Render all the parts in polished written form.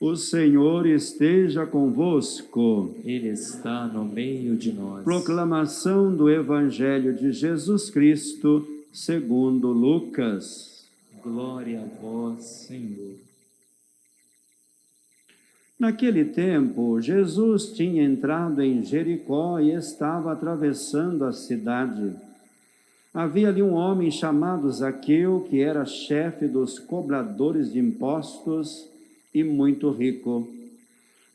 O Senhor esteja convosco. Ele está no meio de nós. Proclamação do Evangelho de Jesus Cristo, segundo Lucas. Glória a vós, Senhor. Naquele tempo, Jesus tinha entrado em Jericó e estava atravessando a cidade. Havia ali um homem chamado Zaqueu, que era chefe dos cobradores de impostos e muito rico.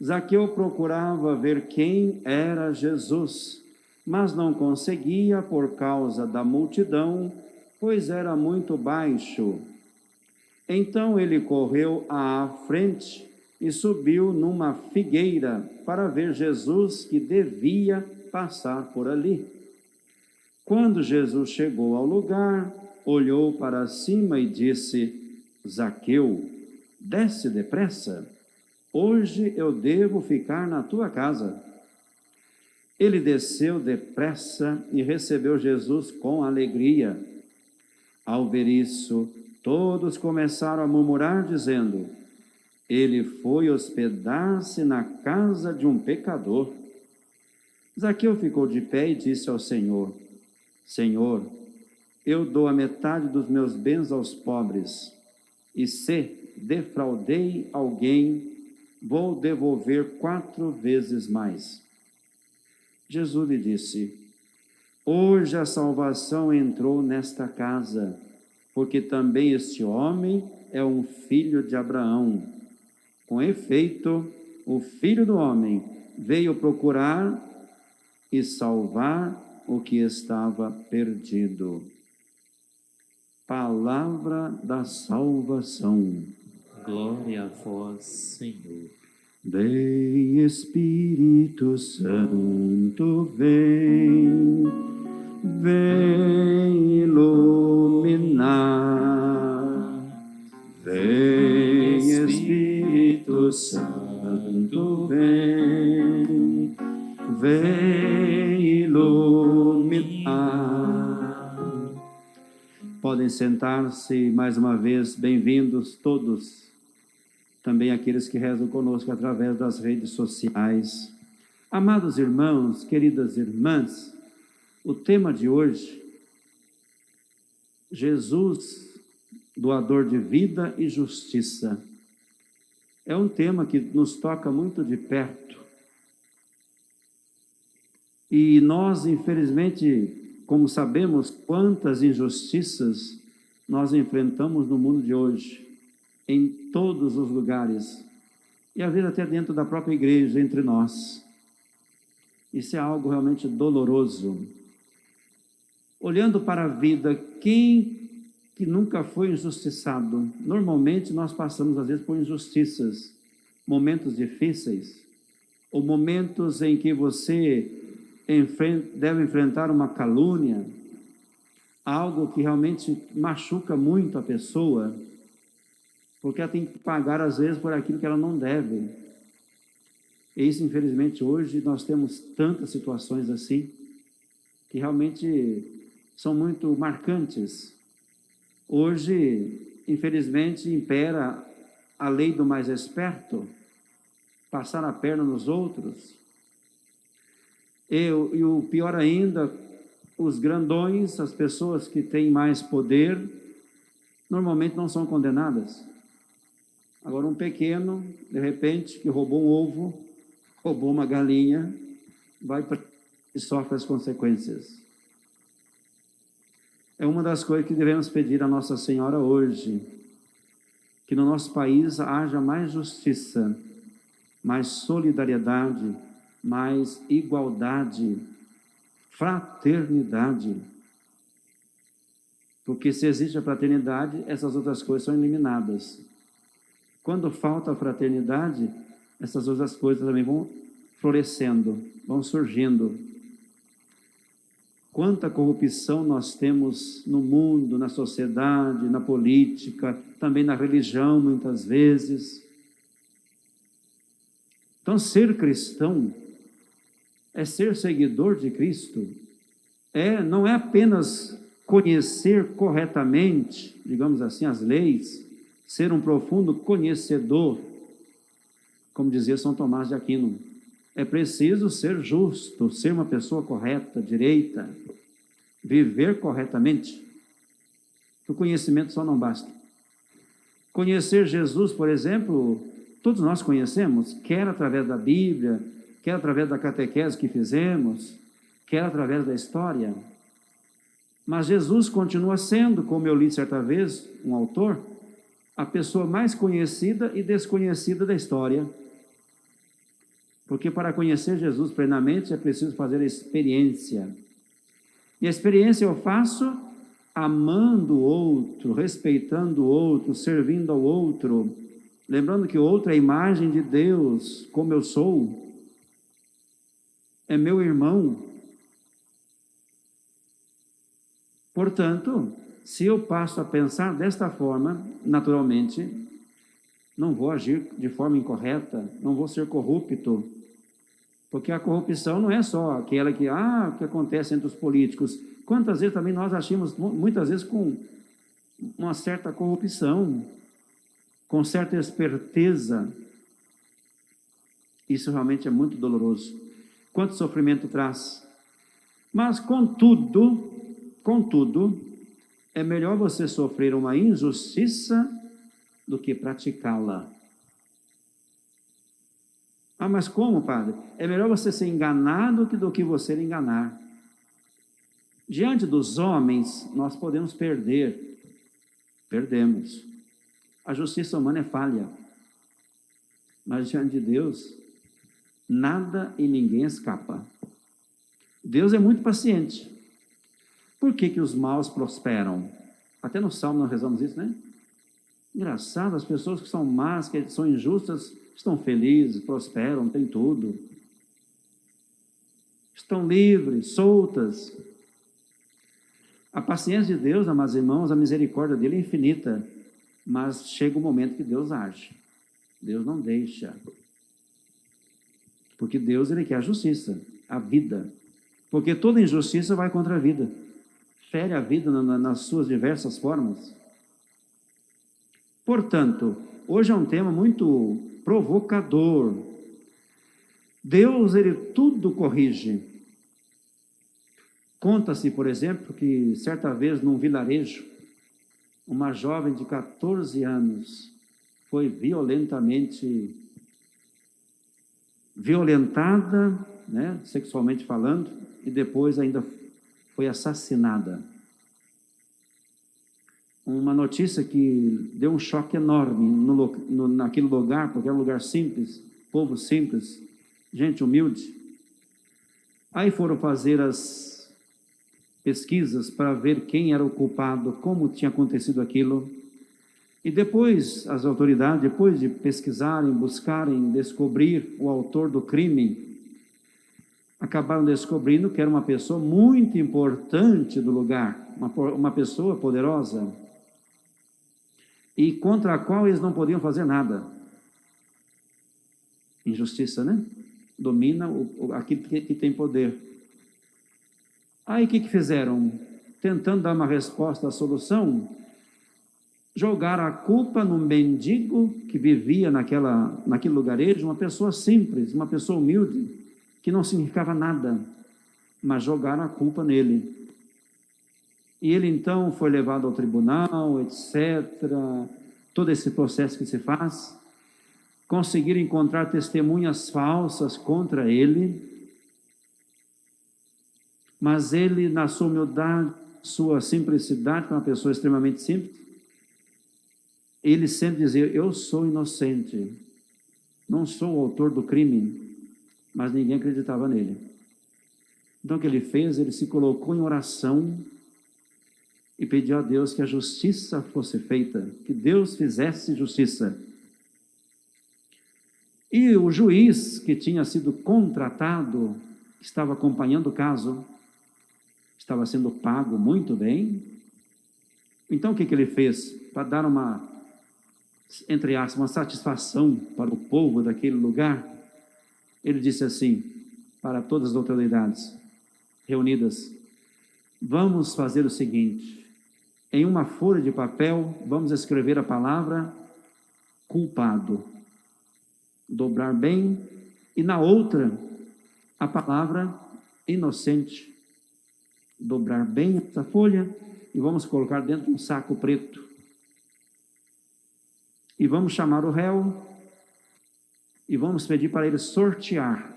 Zaqueu procurava ver quem era Jesus, mas não conseguia por causa da multidão, pois era muito baixo. Então ele correu à frente e subiu numa figueira para ver Jesus, que devia passar por ali. Quando Jesus chegou ao lugar, olhou para cima e disse: Zaqueu, desce depressa, hoje eu devo ficar na tua casa. Ele desceu depressa e recebeu Jesus com alegria. Ao ver isso, todos começaram a murmurar, dizendo: ele foi hospedar-se na casa de um pecador. Zaqueu ficou de pé e disse ao Senhor: Senhor, eu dou a metade dos meus bens aos pobres, e se defraudei alguém, vou devolver 4 vezes mais. Jesus lhe disse: hoje a salvação entrou nesta casa, porque também este homem é um filho de Abraão. Com efeito, o Filho do Homem veio procurar e salvar o que estava perdido. Palavra da salvação. Glória a vós, Senhor. Vem, Espírito Santo, vem, vem iluminar. Vem, Espírito Santo, vem, vem iluminar. Podem sentar-se mais uma vez, bem-vindos todos, também aqueles que rezam conosco através das redes sociais. Amados irmãos, queridas irmãs, o tema de hoje, Jesus, doador de vida e justiça, é um tema que nos toca muito de perto. E nós, infelizmente, como sabemos, quantas injustiças nós enfrentamos no mundo de hoje, em todos os lugares, e às vezes até dentro da própria igreja, entre nós. Isso é algo realmente doloroso. Olhando para a vida, quem que nunca foi injustiçado? Normalmente nós passamos às vezes por injustiças, momentos difíceis, ou momentos em que você deve enfrentar uma calúnia, algo que realmente machuca muito a pessoa, porque ela tem que pagar às vezes por aquilo que ela não deve. E isso, infelizmente, hoje nós temos tantas situações assim, que realmente são muito marcantes. Hoje, infelizmente, impera a lei do mais esperto, passar a perna nos outros. E o pior ainda, os grandões, as pessoas que têm mais poder, normalmente não são condenadas. Agora, um pequeno, de repente, que roubou um ovo, roubou uma galinha, vai e sofre as consequências. É uma das coisas que devemos pedir a Nossa Senhora hoje, que no nosso país haja mais justiça, mais solidariedade, mais igualdade, fraternidade. Porque se existe a fraternidade, essas outras coisas são eliminadas. Quando falta a fraternidade, essas outras coisas também vão florescendo, vão surgindo. Quanta corrupção nós temos no mundo, na sociedade, na política, também na religião, muitas vezes. Então, ser cristão é ser seguidor de Cristo. Não é apenas conhecer corretamente, digamos assim, as leis, ser um profundo conhecedor, como dizia São Tomás de Aquino. É preciso ser justo, ser uma pessoa correta, direita, viver corretamente. O conhecimento só não basta. Conhecer Jesus, por exemplo, todos nós conhecemos, quer através da Bíblia, quer através da catequese que fizemos, quer através da história. Mas Jesus continua sendo, como eu li certa vez, um autor, a pessoa mais conhecida e desconhecida da história. Porque para conhecer Jesus plenamente é preciso fazer a experiência. E a experiência eu faço amando o outro, respeitando o outro, servindo ao outro, lembrando que o outro é a imagem de Deus, como eu sou, é meu irmão. Portanto, se eu passo a pensar desta forma, naturalmente, não vou agir de forma incorreta, não vou ser corrupto, porque a corrupção não é só aquela que acontece entre os políticos. Quantas vezes também nós agimos, muitas vezes, com uma certa corrupção, com certa esperteza. Isso realmente é muito doloroso. Quanto sofrimento traz. Mas, contudo, é melhor você sofrer uma injustiça do que praticá-la. Mas como, padre? É melhor você ser enganado do que você enganar. Diante dos homens, nós podemos perder. Perdemos. A justiça humana é falha. Mas diante de Deus, nada e ninguém escapa. Deus é muito paciente. Por que os maus prosperam? Até no Salmo nós rezamos isso, né? Engraçado, as pessoas que são más, que são injustas, estão felizes, prosperam, têm tudo. Estão livres, soltas. A paciência de Deus, amados irmãos, a misericórdia dele é infinita, mas chega o momento que Deus age. Deus não deixa. Porque Deus, ele quer a justiça, a vida. Porque toda injustiça vai contra a vida. Fere a vida nas suas diversas formas. Portanto, hoje é um tema muito provocador. Deus, ele tudo corrige. Conta-se, por exemplo, que certa vez num vilarejo, uma jovem de 14 anos foi violentada, né, sexualmente falando, e depois ainda foi assassinada. Uma notícia que deu um choque enorme naquele lugar, porque era um lugar simples, povo simples, gente humilde. Aí foram fazer as pesquisas para ver quem era o culpado, como tinha acontecido aquilo. E depois, as autoridades, depois de pesquisarem, buscarem, descobrir o autor do crime, acabaram descobrindo que era uma pessoa muito importante do lugar, uma pessoa poderosa, e contra a qual eles não podiam fazer nada. Injustiça, né? Domina aquele que tem poder. Aí o que fizeram? Tentando dar uma resposta à solução, jogaram a culpa no mendigo que vivia naquele lugarejo, uma pessoa simples, uma pessoa humilde, que não significava nada, mas jogaram a culpa nele. E ele então foi levado ao tribunal, etc., todo esse processo que se faz. Conseguiram encontrar testemunhas falsas contra ele, mas ele, na sua humildade, sua simplicidade, que é uma pessoa extremamente simples, ele sempre dizia: eu sou inocente, não sou o autor do crime, mas ninguém acreditava nele. Então o que ele fez? Ele se colocou em oração e pediu a Deus que a justiça fosse feita, que Deus fizesse justiça. E o juiz que tinha sido contratado, estava acompanhando o caso, estava sendo pago muito bem. Então o que ele fez? Para dar uma, entre aspas, uma satisfação para o povo daquele lugar, ele disse assim, para todas as autoridades reunidas: vamos fazer o seguinte, em uma folha de papel, vamos escrever a palavra culpado. dobrar bem, e na outra, a palavra inocente. Dobrar bem essa folha e vamos colocar dentro de um saco preto. E vamos chamar o réu e vamos pedir para ele sortear.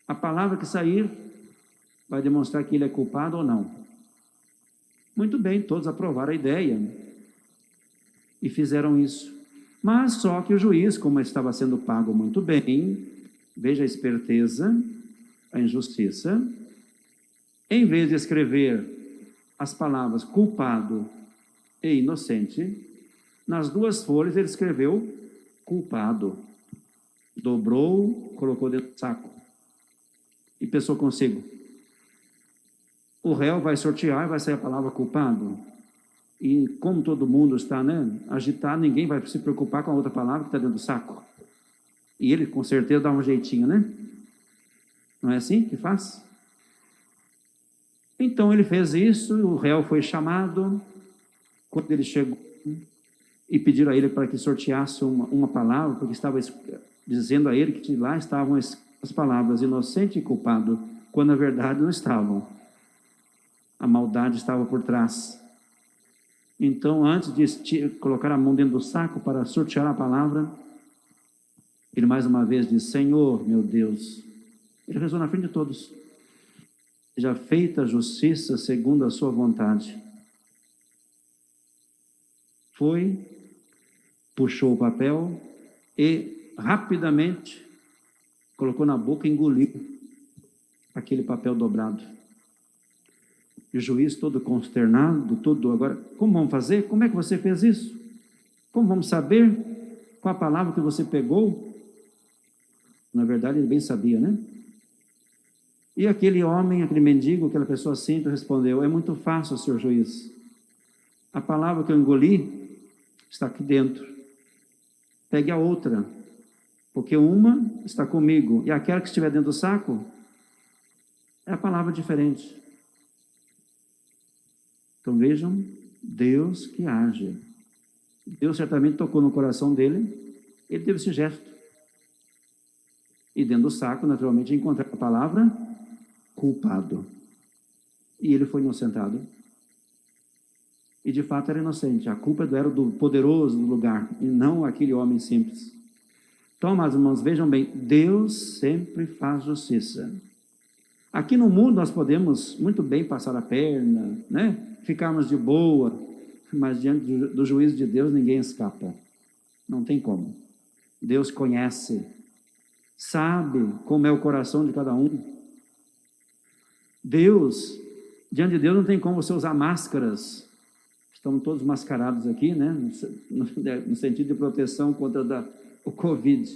A palavra que sair vai demonstrar que ele é culpado ou não. Muito bem, todos aprovaram a ideia e fizeram isso. Mas só que o juiz, como estava sendo pago muito bem, veja a esperteza, a injustiça, em vez de escrever as palavras culpado e inocente, nas duas folhas ele escreveu culpado. Dobrou, colocou dentro do saco e pensou consigo: o réu vai sortear e vai sair a palavra culpado. E como todo mundo está, agitado, ninguém vai se preocupar com a outra palavra que está dentro do saco. E ele, com certeza, dá um jeitinho, Não é assim que faz? Então, ele fez isso, o réu foi chamado. Quando ele chegou e pediram a ele para que sorteasse uma palavra, porque estava dizendo a ele que lá estavam as palavras inocente e culpado, quando na verdade não estavam. A maldade estava por trás. Então, antes de colocar a mão dentro do saco para sortear a palavra, ele mais uma vez disse: Senhor, meu Deus. Ele rezou na frente de todos: seja feita a justiça segundo a sua vontade. Foi, puxou o papel e rapidamente colocou na boca e engoliu aquele papel dobrado. E o juiz todo consternado, agora, como vamos fazer? Como é que você fez isso? Como vamos saber qual a palavra que você pegou? Na verdade, ele bem sabia, E aquele homem, aquele mendigo, aquela pessoa simples respondeu: é muito fácil, senhor juiz. A palavra que eu engoli está aqui dentro. Pegue a outra, porque uma está comigo e aquela que estiver dentro do saco é a palavra diferente. Então vejam, Deus que age. Deus certamente tocou no coração dele, ele teve esse gesto. E dentro do saco, naturalmente, encontrou a palavra culpado. E ele foi inocentado. E de fato era inocente. A culpa era do poderoso do lugar, e não aquele homem simples. Então, amados irmãos, vejam bem, Deus sempre faz justiça. Aqui no mundo nós podemos muito bem passar a perna, ficarmos de boa, mas diante do juízo de Deus ninguém escapa. Não tem como. Deus conhece, sabe como é o coração de cada um. Deus, diante de Deus não tem como você usar máscaras. Estamos todos mascarados aqui, no sentido de proteção contra o Covid.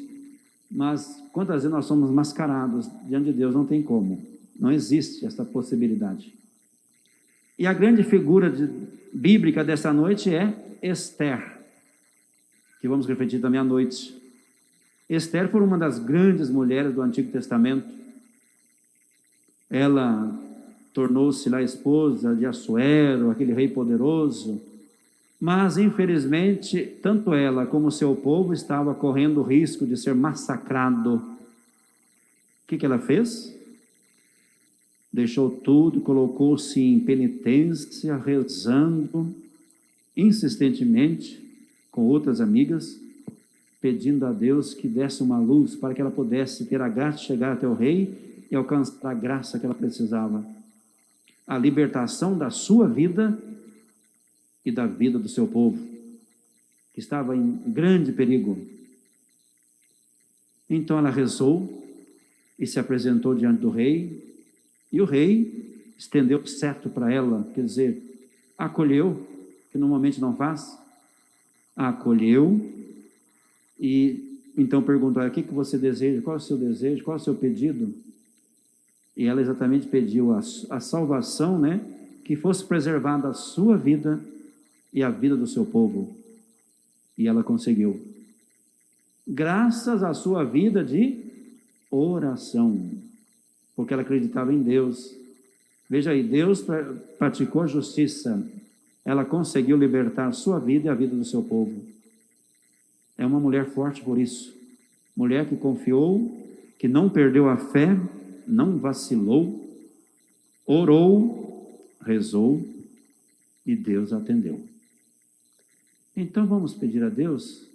Mas quantas vezes nós somos mascarados diante de Deus? Não tem como. Não existe essa possibilidade. E a grande figura bíblica dessa noite é Esther, que vamos refletir também à noite. Esther foi uma das grandes mulheres do Antigo Testamento. Ela tornou-se lá esposa de Assuero, aquele rei poderoso, mas infelizmente tanto ela como o seu povo estava correndo o risco de ser massacrado. O que ela fez? Deixou tudo, colocou-se em penitência, rezando insistentemente com outras amigas, pedindo a Deus que desse uma luz para que ela pudesse ter a graça de chegar até o rei e alcançar a graça que ela precisava. A libertação da sua vida e da vida do seu povo, que estava em grande perigo. Então ela rezou e se apresentou diante do rei, e o rei estendeu o cetro para ela, quer dizer, acolheu, que normalmente não faz, acolheu, e então perguntou: o que você deseja, qual é o seu desejo, qual é o seu pedido? E ela exatamente pediu a salvação, que fosse preservada a sua vida e a vida do seu povo. E ela conseguiu. Graças à sua vida de oração, porque ela acreditava em Deus. Veja aí, Deus praticou a justiça. Ela conseguiu libertar a sua vida e a vida do seu povo. É uma mulher forte por isso. Mulher que confiou, que não perdeu a fé, não vacilou, orou, rezou e Deus atendeu. Então vamos pedir a Deus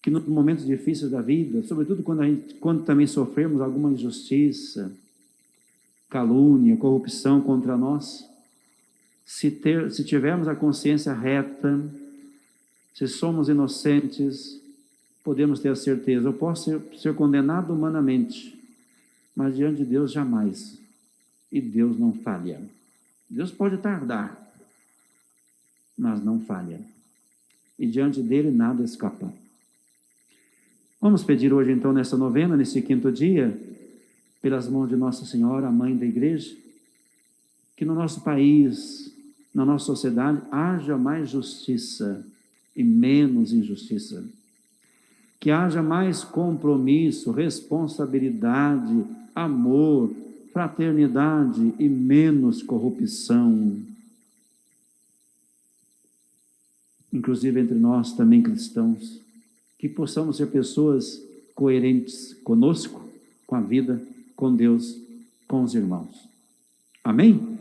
que nos momentos difíceis da vida, sobretudo quando também sofremos alguma injustiça, calúnia, corrupção contra nós, se tivermos a consciência reta, se somos inocentes, podemos ter a certeza, eu posso ser condenado humanamente, mas diante de Deus jamais. E Deus não falha. Deus pode tardar, mas não falha. E diante dele nada escapa. Vamos pedir hoje então nessa novena, nesse 5º dia, pelas mãos de Nossa Senhora, a Mãe da Igreja, que no nosso país, na nossa sociedade, haja mais justiça e menos injustiça. Que haja mais compromisso, responsabilidade, amor, fraternidade e menos corrupção. Inclusive entre nós também cristãos, que possamos ser pessoas coerentes conosco, com a vida, com Deus, com os irmãos. Amém?